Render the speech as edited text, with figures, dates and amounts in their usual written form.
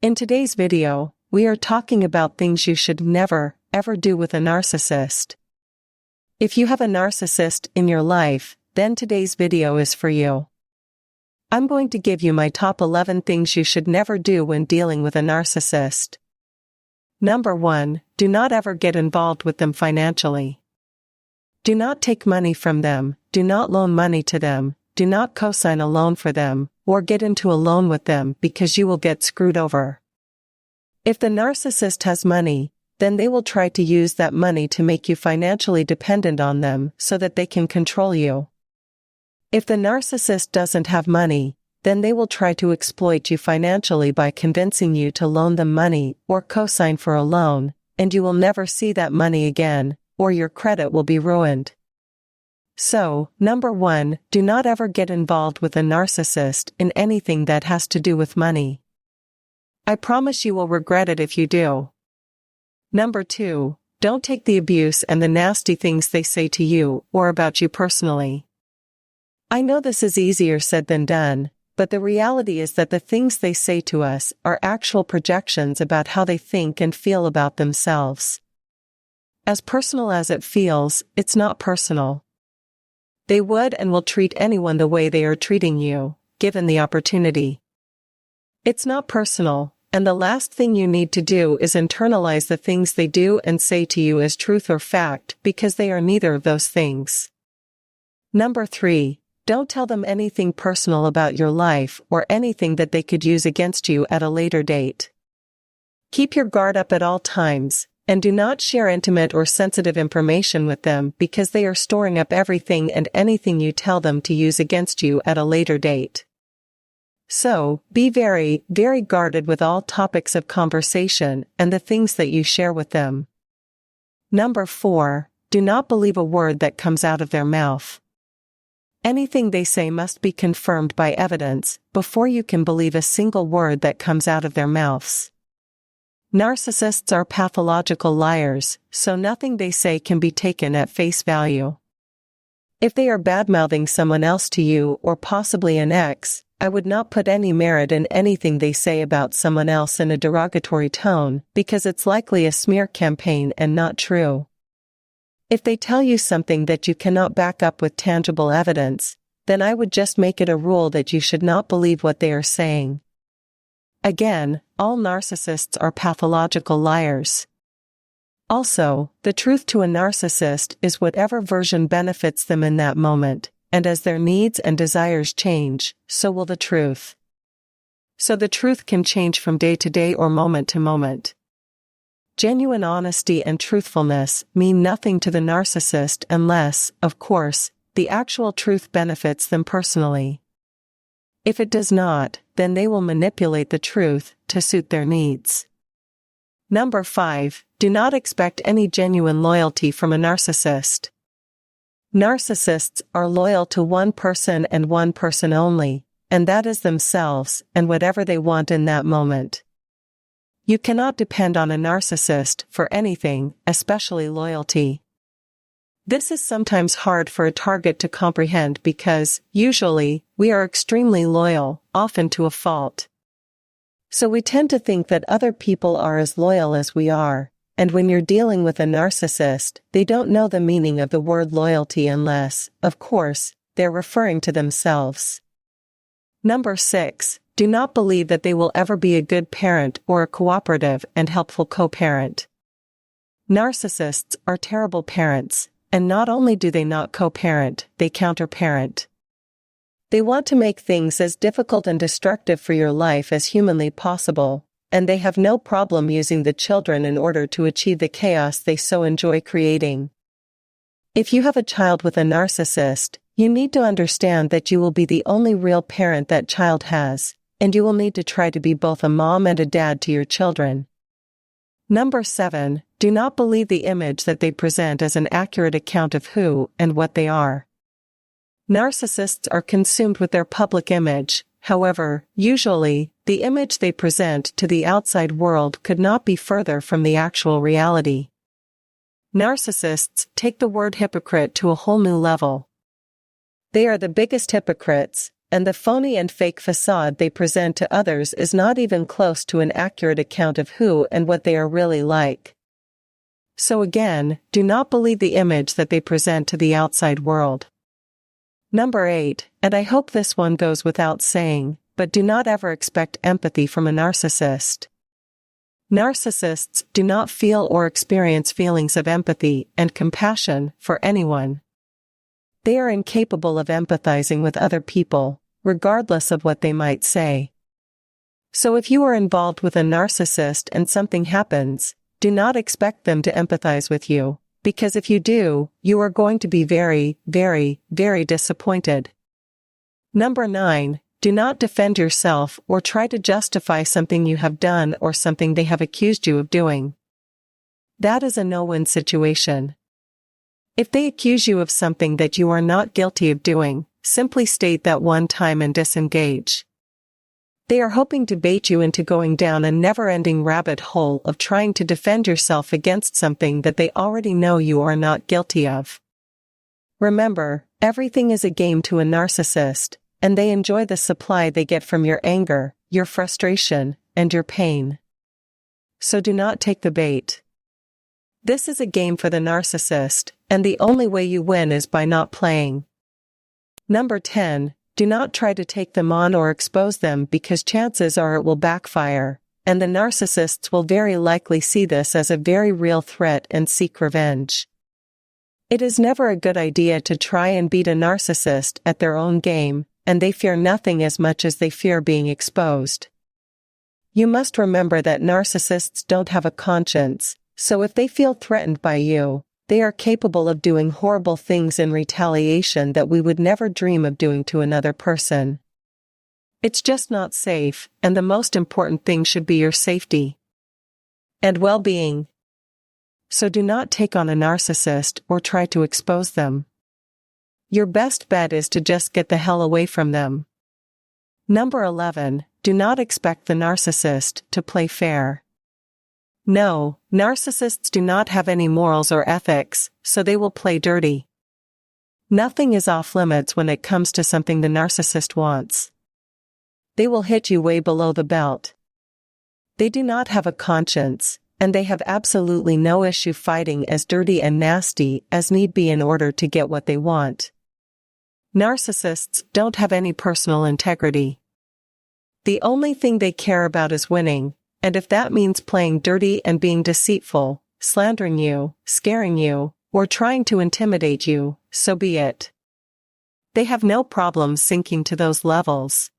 In today's video, we are talking about things you should never, ever do with a narcissist. If you have a narcissist in your life, then today's video is for you. I'm going to give you my top 11 things you should never do when dealing with a narcissist. Number 1, do not ever get involved with them financially. Do not take money from them, do not loan money to them, do not co-sign a loan for them, or get into a loan with them because you will get screwed over. If the narcissist has money, then they will try to use that money to make you financially dependent on them so that they can control you. If the narcissist doesn't have money, then they will try to exploit you financially by convincing you to loan them money or co-sign for a loan, and you will never see that money again, or your credit will be ruined. So, number 1, do not ever get involved with a narcissist in anything that has to do with money. I promise you will regret it if you do. Number 2, don't take the abuse and the nasty things they say to you or about you personally. I know this is easier said than done, but the reality is that the things they say to us are actual projections about how they think and feel about themselves. As personal as it feels, it's not personal. They would and will treat anyone the way they are treating you, given the opportunity. It's not personal, and the last thing you need to do is internalize the things they do and say to you as truth or fact, because they are neither of those things. Number 3, don't tell them anything personal about your life or anything that they could use against you at a later date. Keep your guard up at all times, and do not share intimate or sensitive information with them because they are storing up everything and anything you tell them to use against you at a later date. So, be very, very guarded with all topics of conversation and the things that you share with them. Number 4, do not believe a word that comes out of their mouth. Anything they say must be confirmed by evidence before you can believe a single word that comes out of their mouths. Narcissists are pathological liars, so nothing they say can be taken at face value. If they are bad-mouthing someone else to you or possibly an ex, I would not put any merit in anything they say about someone else in a derogatory tone because it's likely a smear campaign and not true. If they tell you something that you cannot back up with tangible evidence, then I would just make it a rule that you should not believe what they are saying. Again, all narcissists are pathological liars. Also, the truth to a narcissist is whatever version benefits them in that moment, and as their needs and desires change, so will the truth. So the truth can change from day to day or moment to moment. Genuine honesty and truthfulness mean nothing to the narcissist unless, of course, the actual truth benefits them personally. If it does not, then they will manipulate the truth to suit their needs. Number 5, do not expect any genuine loyalty from a narcissist. Narcissists are loyal to one person and one person only, and that is themselves and whatever they want in that moment. You cannot depend on a narcissist for anything, especially loyalty. This is sometimes hard for a target to comprehend because, usually, we are extremely loyal, often to a fault. So we tend to think that other people are as loyal as we are, and when you're dealing with a narcissist, they don't know the meaning of the word loyalty unless, of course, they're referring to themselves. Number 6, do not believe that they will ever be a good parent or a cooperative and helpful co-parent. Narcissists are terrible parents. And not only do they not co-parent, they counter-parent. They want to make things as difficult and destructive for your life as humanly possible, and they have no problem using the children in order to achieve the chaos they so enjoy creating. If you have a child with a narcissist, you need to understand that you will be the only real parent that child has, and you will need to try to be both a mom and a dad to your children. Number 7, do not believe the image that they present as an accurate account of who and what they are. Narcissists are consumed with their public image, however, usually, the image they present to the outside world could not be further from the actual reality. Narcissists take the word hypocrite to a whole new level. They are the biggest hypocrites, and the phony and fake facade they present to others is not even close to an accurate account of who and what they are really like. So again, do not believe the image that they present to the outside world. Number 8, and I hope this one goes without saying, but do not ever expect empathy from a narcissist. Narcissists do not feel or experience feelings of empathy and compassion for anyone. They are incapable of empathizing with other people, regardless of what they might say. So if you are involved with a narcissist and something happens, do not expect them to empathize with you, because if you do, you are going to be very, very, very disappointed. Number 9, do not defend yourself or try to justify something you have done or something they have accused you of doing. That is a no-win situation. If they accuse you of something that you are not guilty of doing, simply state that one time and disengage. They are hoping to bait you into going down a never-ending rabbit hole of trying to defend yourself against something that they already know you are not guilty of. Remember, everything is a game to a narcissist, and they enjoy the supply they get from your anger, your frustration, and your pain. So do not take the bait. This is a game for the narcissist, and the only way you win is by not playing. Number 10, do not try to take them on or expose them because chances are it will backfire, and the narcissists will very likely see this as a very real threat and seek revenge. It is never a good idea to try and beat a narcissist at their own game, and they fear nothing as much as they fear being exposed. You must remember that narcissists don't have a conscience, so if they feel threatened by you, they are capable of doing horrible things in retaliation that we would never dream of doing to another person. It's just not safe, and the most important thing should be your safety and well-being. So do not take on a narcissist or try to expose them. Your best bet is to just get the hell away from them. Number 11, do not expect the narcissist to play fair. No, narcissists do not have any morals or ethics, so they will play dirty. Nothing is off limits when it comes to something the narcissist wants. They will hit you way below the belt. They do not have a conscience, and they have absolutely no issue fighting as dirty and nasty as need be in order to get what they want. Narcissists don't have any personal integrity. The only thing they care about is winning, and if that means playing dirty and being deceitful, slandering you, scaring you, or trying to intimidate you, so be it. They have no problem sinking to those levels.